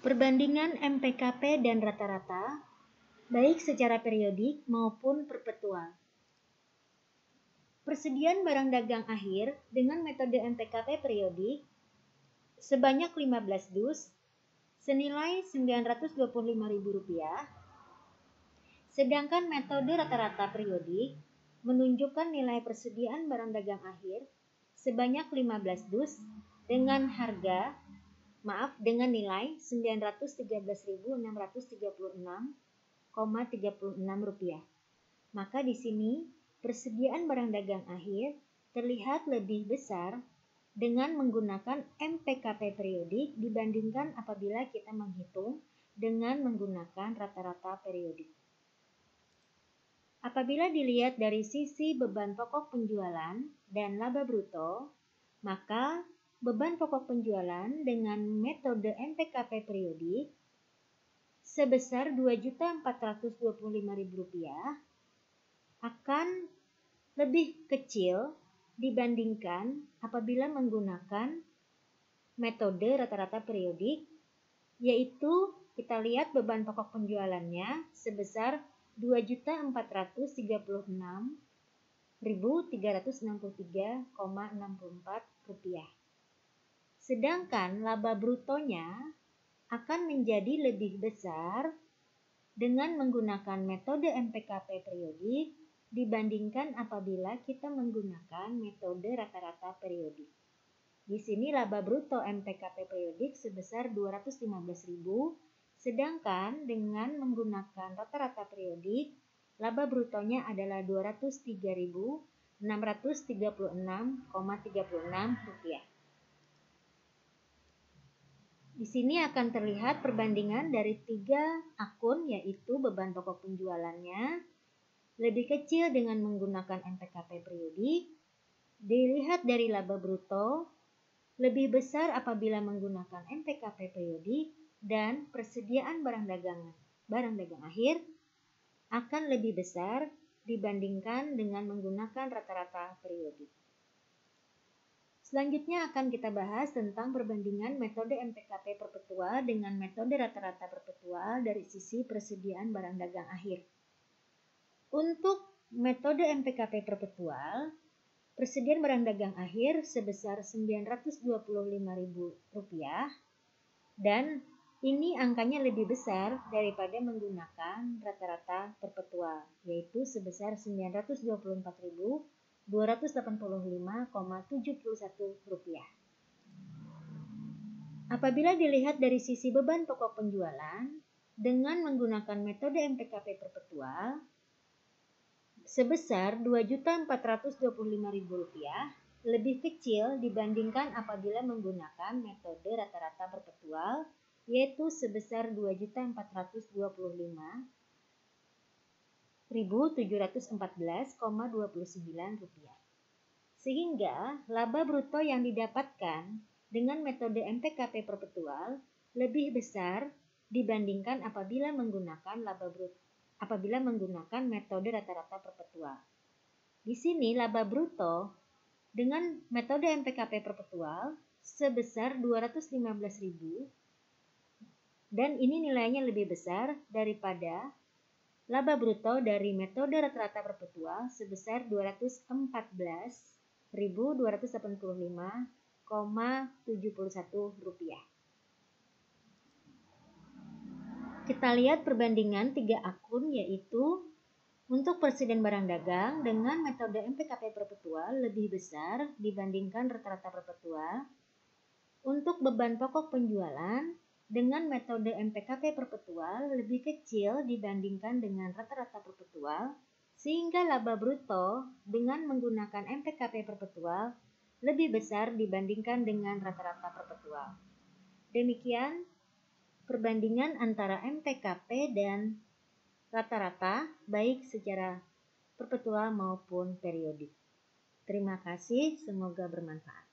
Perbandingan MPKP dan rata-rata, baik secara periodik maupun perpetual. Persediaan barang dagang akhir dengan metode MPKP periodik sebanyak 15 dus senilai Rp925.000, sedangkan metode rata-rata periodik menunjukkan nilai persediaan barang dagang akhir sebanyak 15 dus dengan nilai Rp913.636,36. Maka di sini persediaan barang dagang akhir terlihat lebih besar dengan menggunakan MPKP periodik dibandingkan apabila kita menghitung dengan menggunakan rata-rata periodik. Apabila dilihat dari sisi beban pokok penjualan dan laba bruto, maka beban pokok penjualan dengan metode MPKP periodik sebesar Rp2.425.000 akan lebih kecil dibandingkan apabila menggunakan metode rata-rata periodik, yaitu kita lihat beban pokok penjualannya sebesar Rp2.436.363,64. Sedangkan laba brutonya akan menjadi lebih besar dengan menggunakan metode MPKP periodik dibandingkan apabila kita menggunakan metode rata-rata periodik. Di sini laba bruto MPKP periodik sebesar Rp215.000, sedangkan dengan menggunakan rata-rata periodik, laba brutonya adalah Rp203.636,36. Di sini akan terlihat perbandingan dari 3 akun, yaitu beban pokok penjualannya lebih kecil dengan menggunakan MPKP periodik, dilihat dari laba bruto lebih besar apabila menggunakan MPKP periodik, dan persediaan barang dagang akhir akan lebih besar dibandingkan dengan menggunakan rata-rata periodik. Selanjutnya akan kita bahas tentang perbandingan metode MPKP perpetual dengan metode rata-rata perpetual dari sisi persediaan barang dagang akhir. Untuk metode MPKP perpetual, persediaan barang dagang akhir sebesar Rp925.000 dan ini angkanya lebih besar daripada menggunakan rata-rata perpetual, yaitu sebesar Rp924.285,71. Apabila dilihat dari sisi beban pokok penjualan dengan menggunakan metode MPKP perpetual sebesar Rp2.425.000 lebih kecil dibandingkan apabila menggunakan metode rata-rata perpetual, yaitu sebesar Rp2.425.714,29. Sehingga laba bruto yang didapatkan dengan metode MPKP perpetual lebih besar dibandingkan apabila menggunakan metode rata-rata perpetual. Di sini laba bruto dengan metode MPKP perpetual sebesar Rp215.000 dan ini nilainya lebih besar daripada laba bruto dari metode rata-rata perpetual sebesar Rp214.285,71. Kita lihat perbandingan 3 akun, yaitu untuk persediaan barang dagang dengan metode MPKP perpetual lebih besar dibandingkan rata-rata perpetual. Untuk beban pokok penjualan dengan metode MPKP perpetual lebih kecil dibandingkan dengan rata-rata perpetual, sehingga laba bruto dengan menggunakan MPKP perpetual lebih besar dibandingkan dengan rata-rata perpetual. Demikian perbandingan antara MPKP dan rata-rata baik secara perpetual maupun periodik. Terima kasih, semoga bermanfaat.